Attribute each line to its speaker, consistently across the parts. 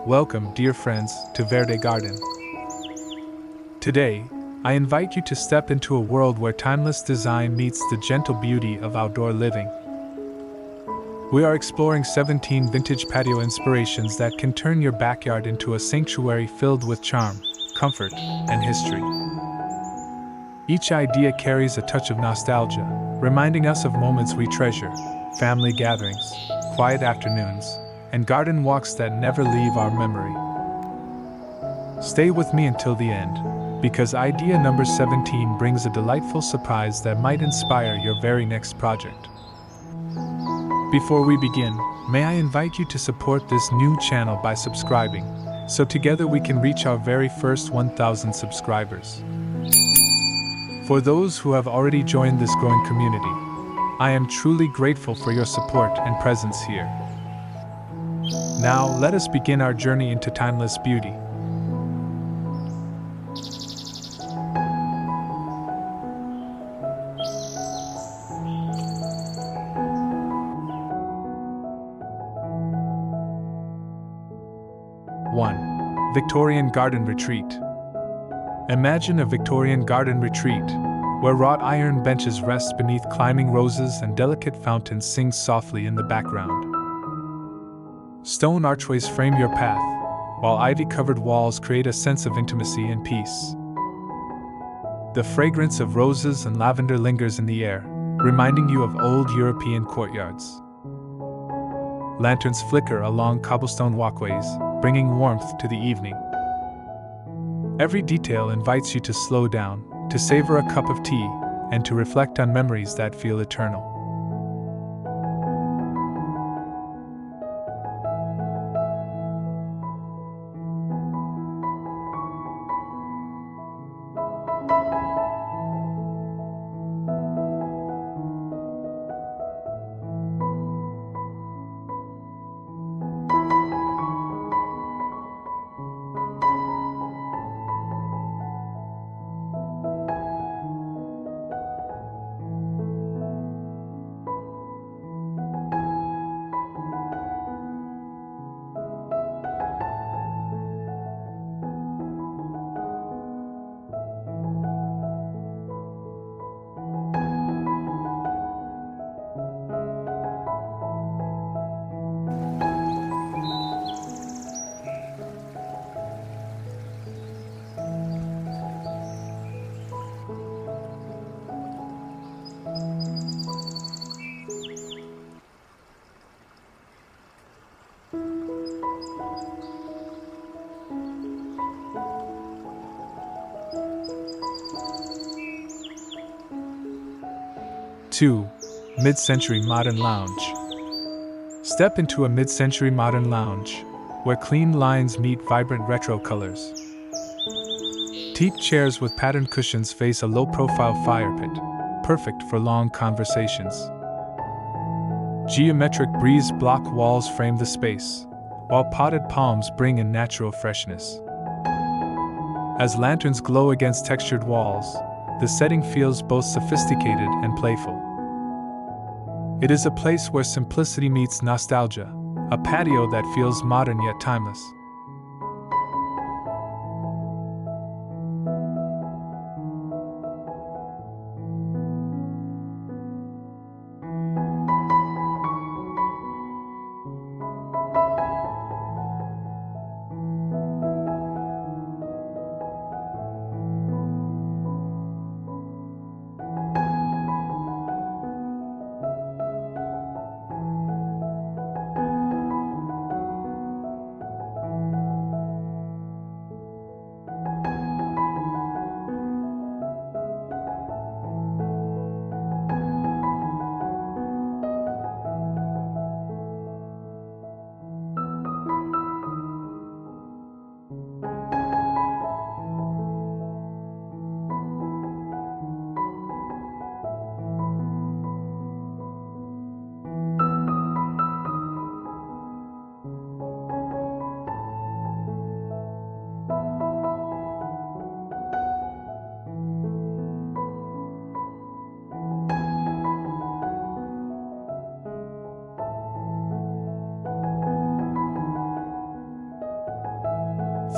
Speaker 1: Welcome, dear friends, to Verde Garden. Today, I invite you to step into a world where timeless design meets the gentle beauty of outdoor living. We are exploring 17 vintage patio inspirations that can turn your backyard into a sanctuary filled with charm, comfort, and history. Each idea carries a touch of nostalgia, reminding us of moments we treasure, family gatherings, quiet afternoons, and garden walks that never leave our memory. Stay with me until the end, because idea number 17 brings a delightful surprise that might inspire your very next project. Before we begin, may I invite you to support this new channel by subscribing, so together we can reach our very first 1,000 subscribers. For those who have already joined this growing community, I am truly grateful for your support and presence here. Now, let us begin our journey into timeless beauty. Victorian Garden Retreat. Imagine a Victorian garden retreat, where wrought iron benches rest beneath climbing roses and delicate fountains sing softly in the background. Stone archways frame your path, while ivy-covered walls create a sense of intimacy and peace. The fragrance of roses and lavender lingers in the air, reminding you of old European courtyards. Lanterns flicker along cobblestone walkways, bringing warmth to the evening. Every detail invites you to slow down, to savor a cup of tea, and to reflect on memories that feel eternal. Two, Mid-Century Modern Lounge. Step into a mid-century modern lounge, where clean lines meet vibrant retro colors. Teak chairs with patterned cushions face a low-profile fire pit, perfect for long conversations. Geometric breeze block walls frame the space, while potted palms bring in natural freshness. As lanterns glow against textured walls, the setting feels both sophisticated and playful. It is a place where simplicity meets nostalgia, a patio that feels modern yet timeless.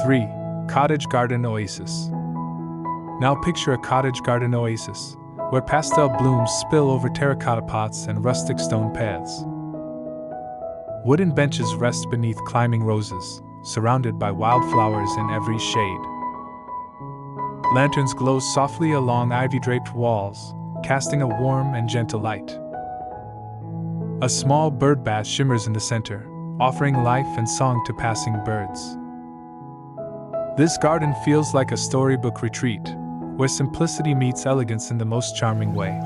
Speaker 1: 3. Cottage Garden Oasis. Now picture a cottage garden oasis, where pastel blooms spill over terracotta pots and rustic stone paths. Wooden benches rest beneath climbing roses, surrounded by wildflowers in every shade. Lanterns glow softly along ivy-draped walls, casting a warm and gentle light. A small bird bath shimmers in the center, offering life and song to passing birds. This garden feels like a storybook retreat, where simplicity meets elegance in the most charming way.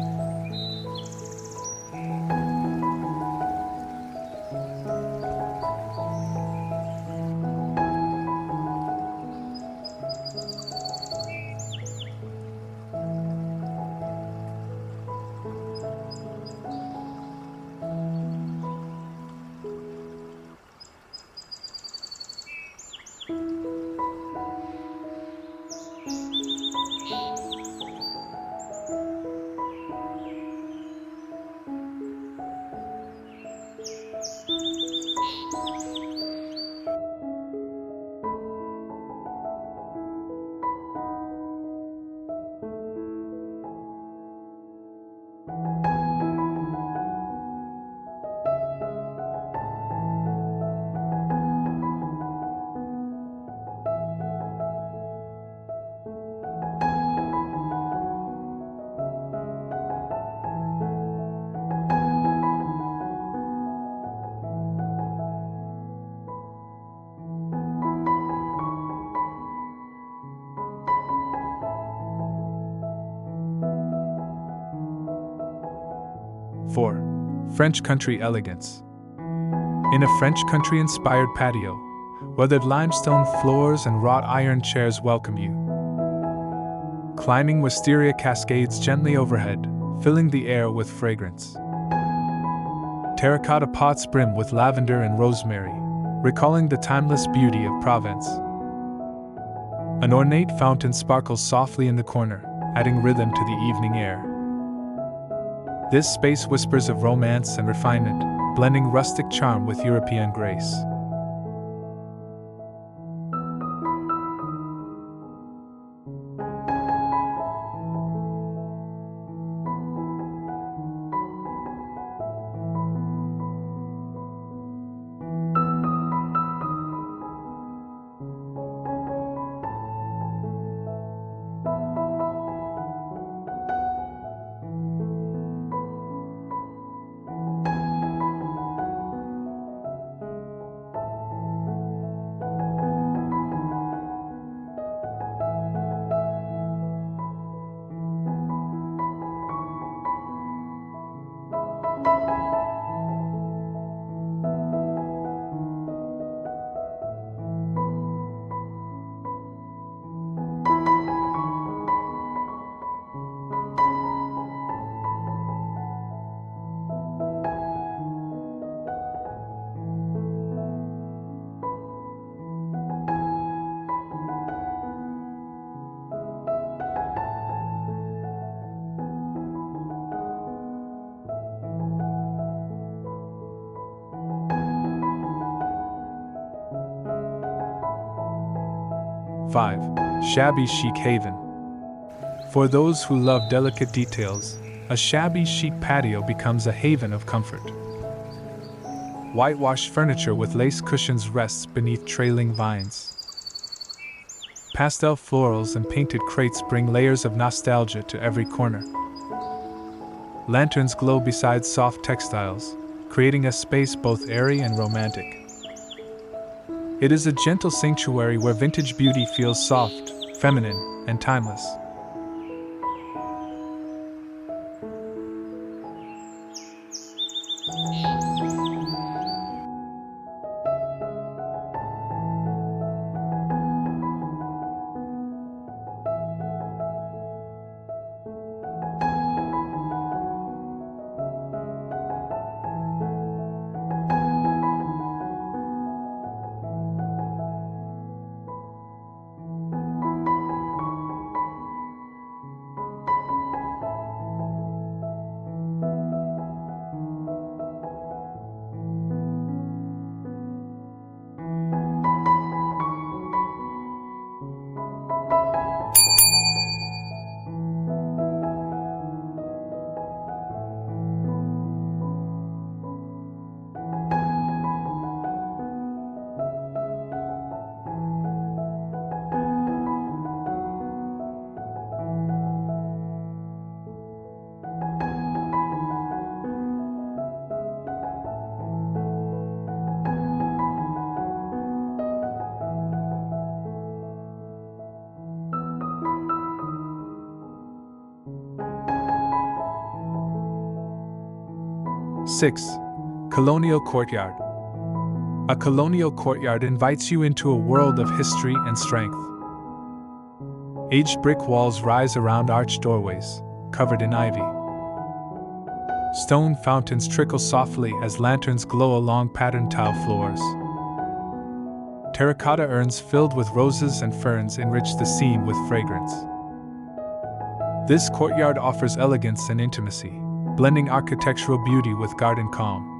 Speaker 1: Four. French Country Elegance. In a French country-inspired patio, weathered limestone floors and wrought iron chairs welcome you. Climbing wisteria cascades gently overhead, filling the air with fragrance. Terracotta pots brim with lavender and rosemary, recalling the timeless beauty of Provence. An ornate fountain sparkles softly in the corner, adding rhythm to the evening air. This space whispers of romance and refinement, blending rustic charm with European grace. Five. Shabby Chic Haven. For those who love delicate details, a shabby chic patio becomes a haven of comfort. Whitewashed furniture with lace cushions rests beneath trailing vines. Pastel florals and painted crates bring layers of nostalgia to every corner. Lanterns glow beside soft textiles, creating a space both airy and romantic. It is a gentle sanctuary where vintage beauty feels soft, feminine, and timeless. 6. Colonial Courtyard. A colonial courtyard invites you into a world of history and strength. Aged brick walls rise around arched doorways, covered in ivy. Stone fountains trickle softly as lanterns glow along patterned tile floors. Terracotta urns filled with roses and ferns enrich the scene with fragrance. This courtyard offers elegance and intimacy, blending architectural beauty with garden calm.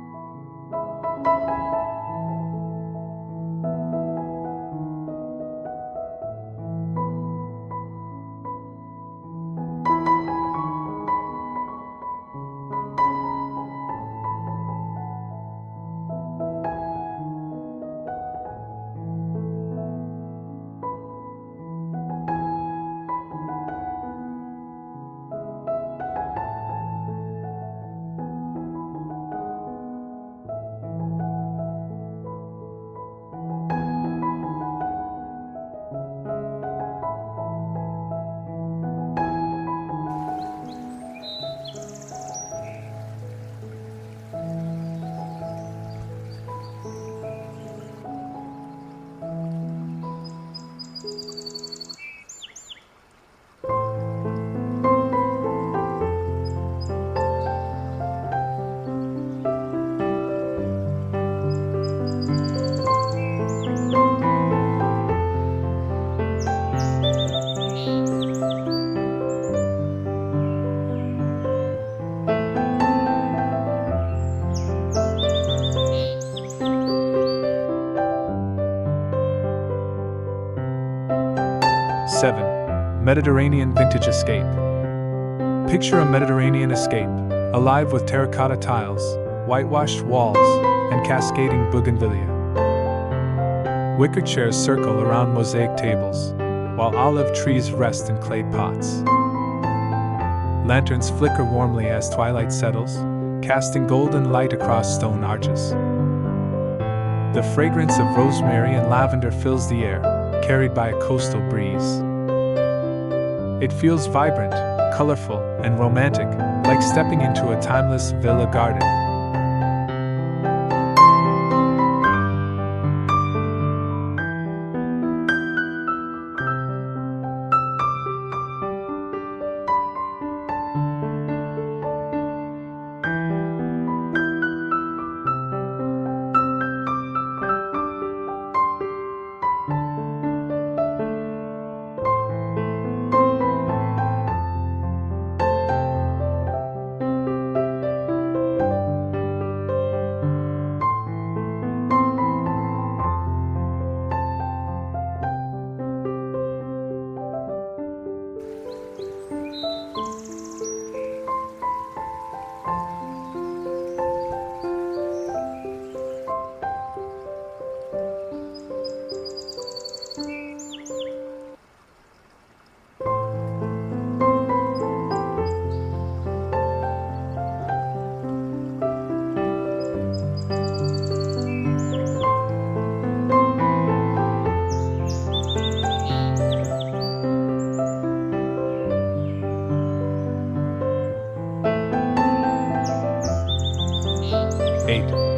Speaker 1: Mediterranean Vintage Escape. Picture a Mediterranean escape, alive with terracotta tiles, whitewashed walls, and cascading bougainvillea. Wicker chairs circle around mosaic tables, while olive trees rest in clay pots. Lanterns flicker warmly as twilight settles, casting golden light across stone arches. The fragrance of rosemary and lavender fills the air, carried by a coastal breeze. It feels vibrant, colorful, and romantic, like stepping into a timeless villa garden.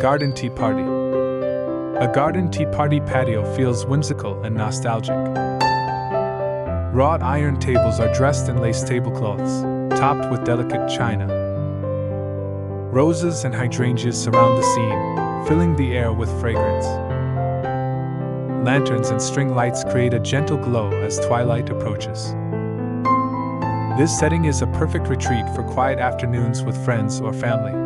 Speaker 1: Garden Tea Party. A garden tea party patio feels whimsical and nostalgic. Wrought iron tables are dressed in lace tablecloths, topped with delicate china. Roses and hydrangeas surround the scene, filling the air with fragrance. Lanterns and string lights create a gentle glow as twilight approaches. This setting is a perfect retreat for quiet afternoons with friends or family.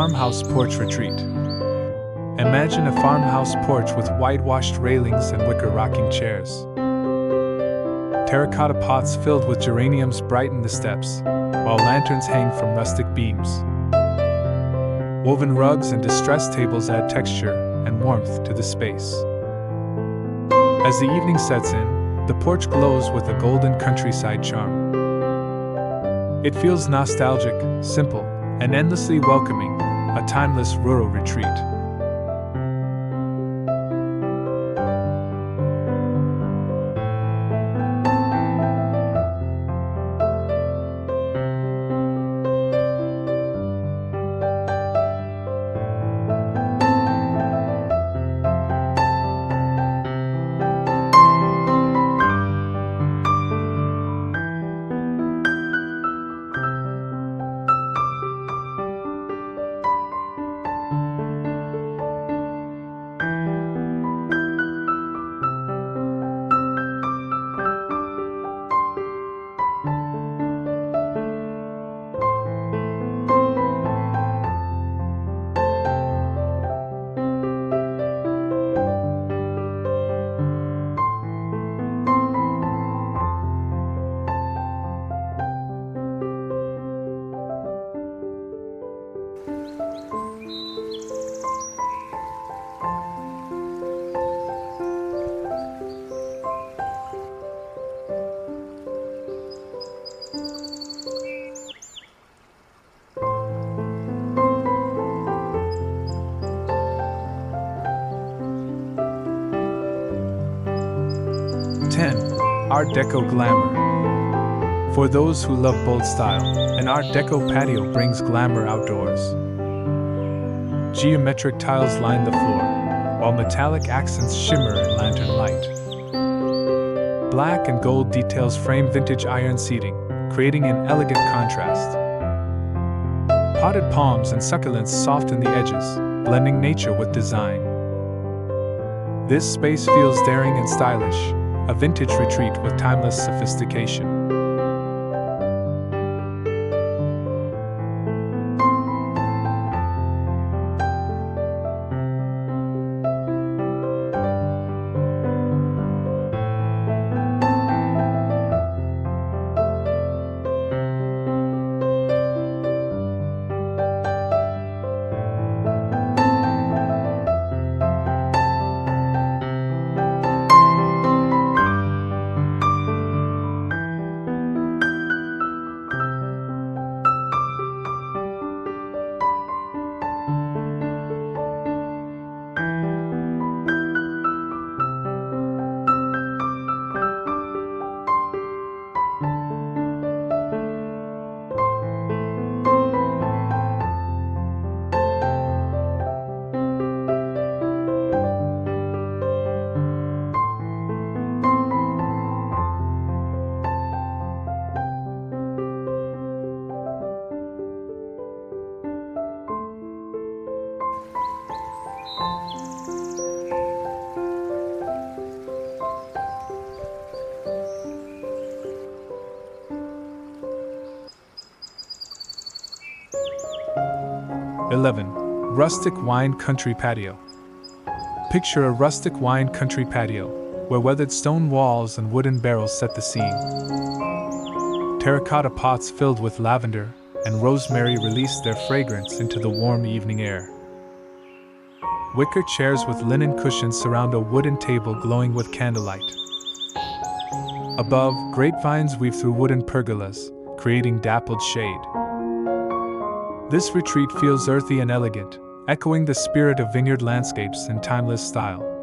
Speaker 1: Farmhouse Porch Retreat. Imagine a farmhouse porch with whitewashed railings and wicker rocking chairs. Terracotta pots filled with geraniums brighten the steps, while lanterns hang from rustic beams. Woven rugs and distressed tables add texture and warmth to the space. As the evening sets in, the porch glows with a golden countryside charm. It feels nostalgic, simple, and endlessly welcoming, a timeless rural retreat. Art Deco Glamour. For those who love bold style, an Art Deco patio brings glamour outdoors. Geometric tiles line the floor, while metallic accents shimmer in lantern light. Black and gold details frame vintage iron seating, creating an elegant contrast. Potted palms and succulents soften the edges, blending nature with design. This space feels daring and stylish, a vintage retreat with timeless sophistication. Rustic Wine Country Patio. Picture a rustic wine country patio, where weathered stone walls and wooden barrels set the scene. Terracotta pots filled with lavender and rosemary release their fragrance into the warm evening air. Wicker chairs with linen cushions surround a wooden table glowing with candlelight. Above, grapevines weave through wooden pergolas, creating dappled shade. This retreat feels earthy and elegant, echoing the spirit of vineyard landscapes in timeless style.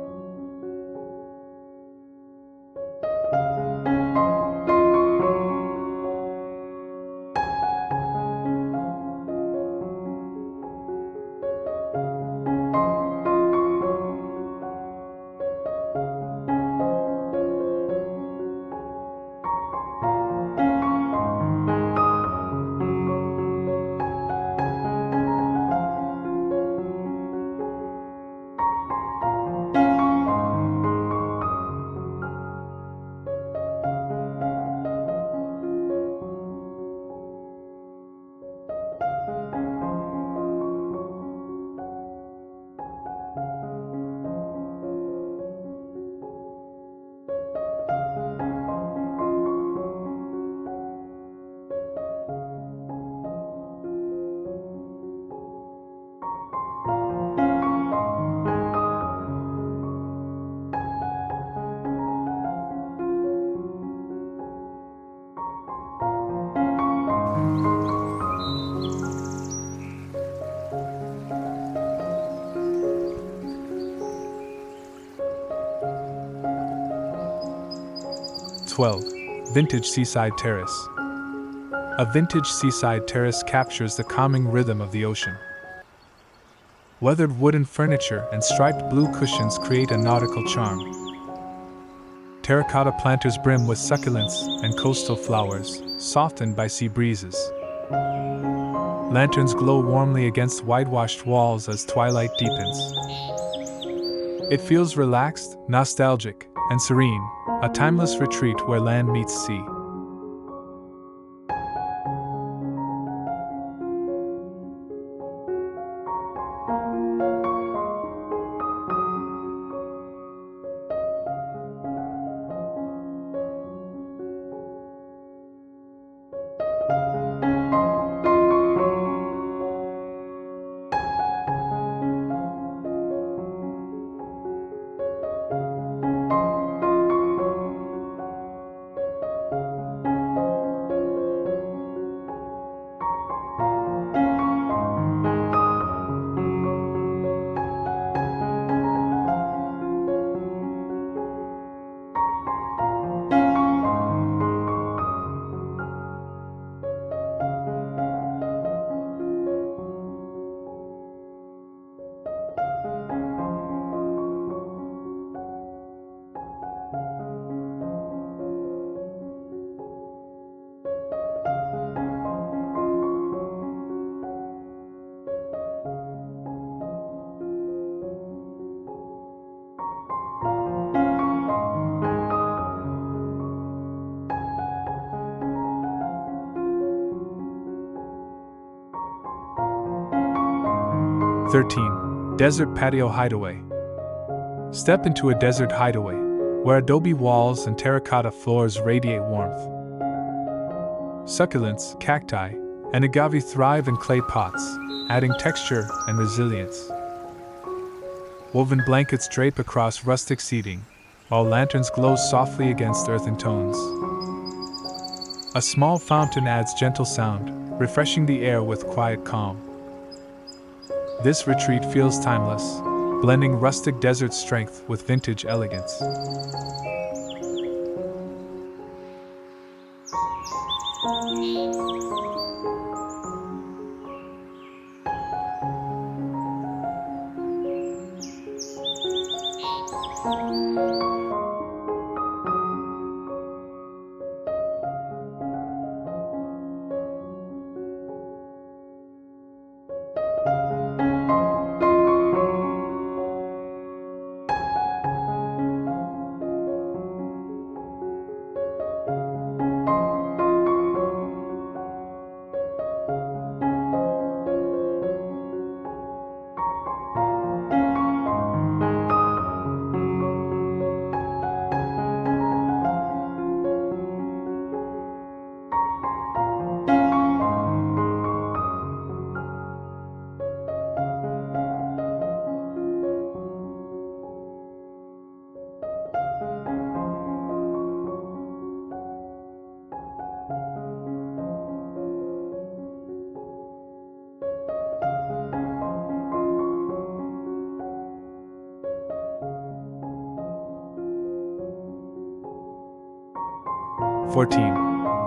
Speaker 1: 12. Vintage Seaside Terrace. A vintage seaside terrace captures the calming rhythm of the ocean. Weathered wooden furniture and striped blue cushions create a nautical charm. Terracotta planters brim with succulents and coastal flowers, softened by sea breezes. Lanterns glow warmly against whitewashed walls as twilight deepens. It feels relaxed, nostalgic, and serene, a timeless retreat where land meets sea. Desert Patio Hideaway. Step into a desert hideaway, where adobe walls and terracotta floors radiate warmth. Succulents, cacti, and agave thrive in clay pots, adding texture and resilience. Woven blankets drape across rustic seating, while lanterns glow softly against earthen tones. A small fountain adds gentle sound, refreshing the air with quiet calm. This retreat feels timeless, blending rustic desert strength with vintage elegance.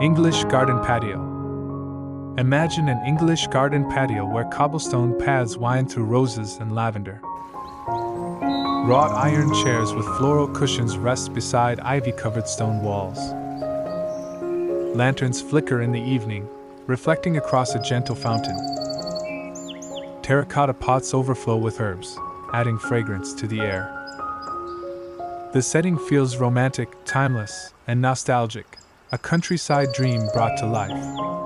Speaker 1: English Garden Patio. Imagine an English garden patio where cobblestone paths wind through roses and lavender. Wrought iron chairs with floral cushions rest beside ivy-covered stone walls. Lanterns flicker in the evening, reflecting across a gentle fountain. Terracotta pots overflow with herbs, adding fragrance to the air. The setting feels romantic, timeless, and nostalgic, a countryside dream brought to life.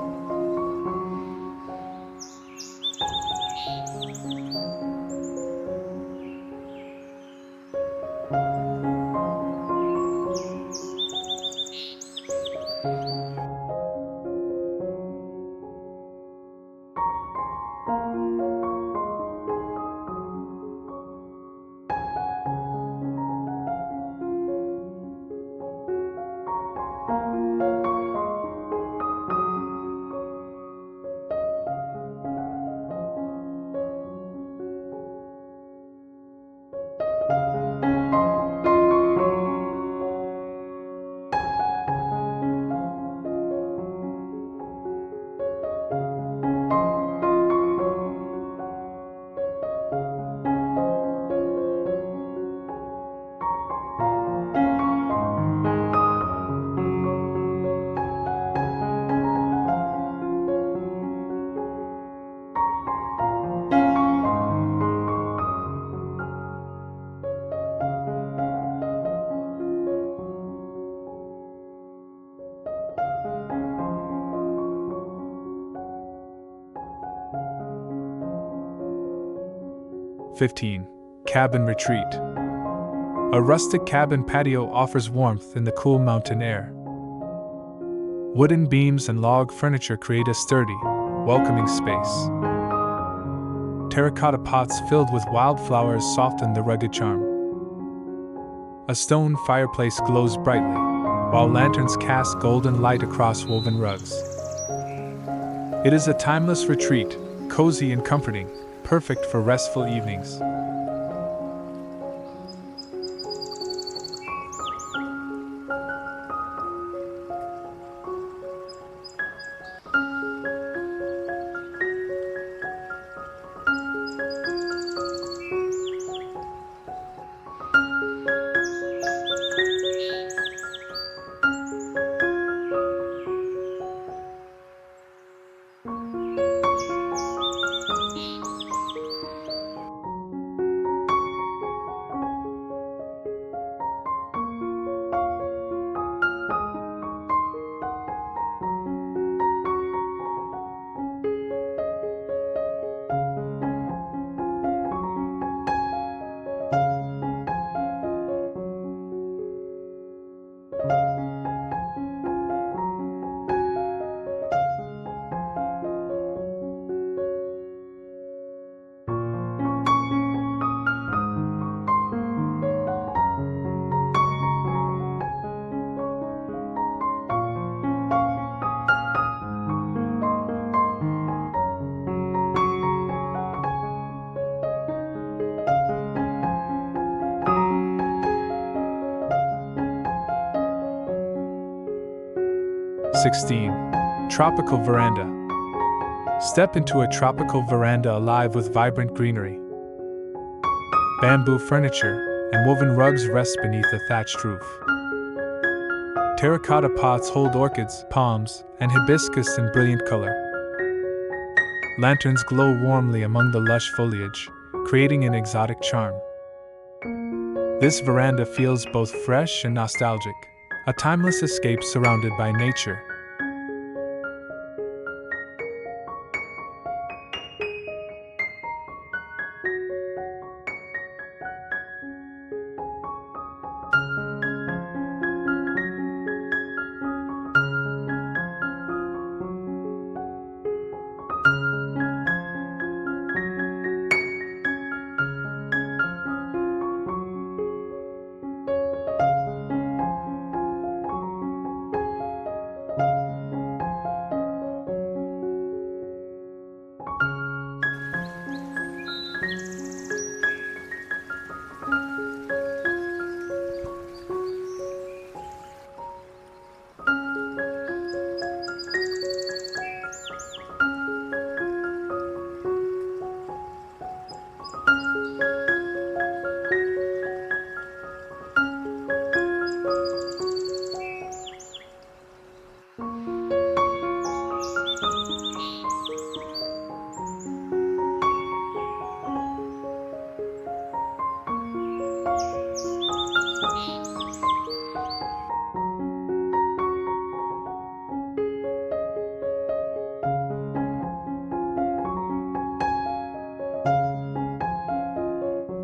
Speaker 1: 15. Cabin Retreat. A rustic cabin patio offers warmth in the cool mountain air. Wooden beams and log furniture create a sturdy, welcoming space. Terracotta pots filled with wildflowers soften the rugged charm. A stone fireplace glows brightly, while lanterns cast golden light across woven rugs. It is a timeless retreat, cozy and comforting, perfect for restful evenings. (16) Tropical Veranda. Step into a tropical veranda alive with vibrant greenery. Bamboo furniture and woven rugs rest beneath a thatched roof. Terracotta pots hold orchids, palms, and hibiscus in brilliant color. Lanterns glow warmly among the lush foliage, creating an exotic charm. This veranda feels both fresh and nostalgic, a timeless escape surrounded by nature.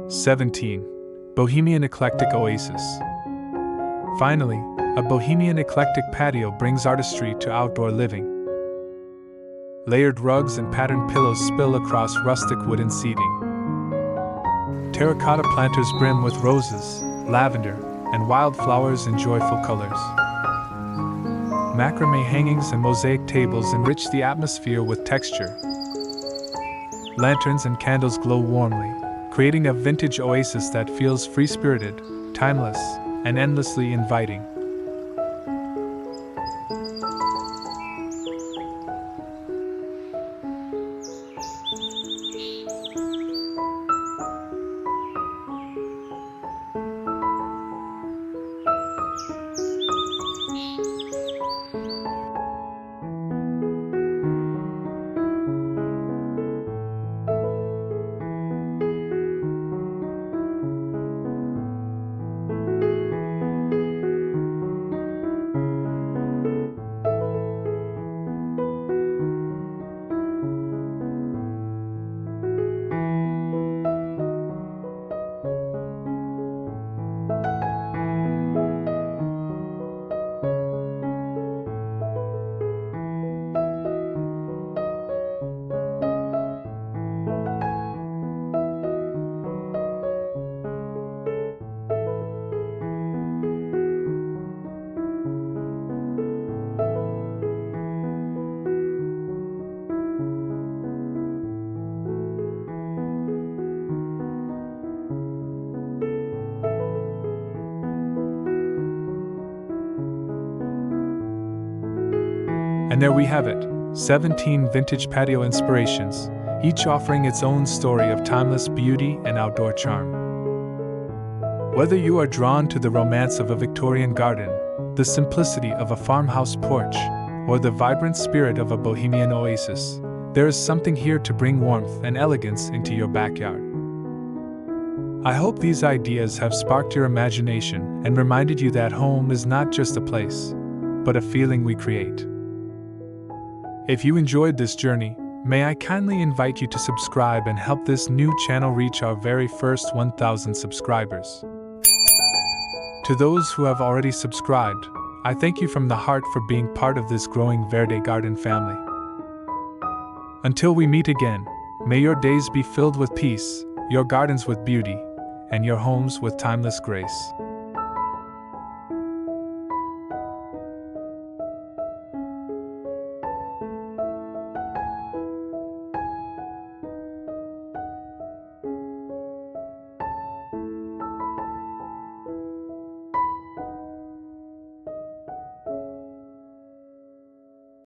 Speaker 1: (17) Bohemian Eclectic Oasis. Finally, a Bohemian eclectic patio brings artistry to outdoor living. Layered rugs and patterned pillows spill across rustic wooden seating. Terracotta planters brim with roses, lavender, and wildflowers in joyful colors. Macrame hangings and mosaic tables enrich the atmosphere with texture. Lanterns and candles glow warmly, creating a vintage oasis that feels free-spirited, timeless, and endlessly inviting. And there we have it, 17 vintage patio inspirations, each offering its own story of timeless beauty and outdoor charm. Whether you are drawn to the romance of a Victorian garden, the simplicity of a farmhouse porch, or the vibrant spirit of a Bohemian oasis, there is something here to bring warmth and elegance into your backyard. I hope these ideas have sparked your imagination and reminded you that home is not just a place, but a feeling we create. If you enjoyed this journey, may I kindly invite you to subscribe and help this new channel reach our very first 1,000 subscribers. To those who have already subscribed, I thank you from the heart for being part of this growing Verde Garden family. Until we meet again, may your days be filled with peace, your gardens with beauty, and your homes with timeless grace.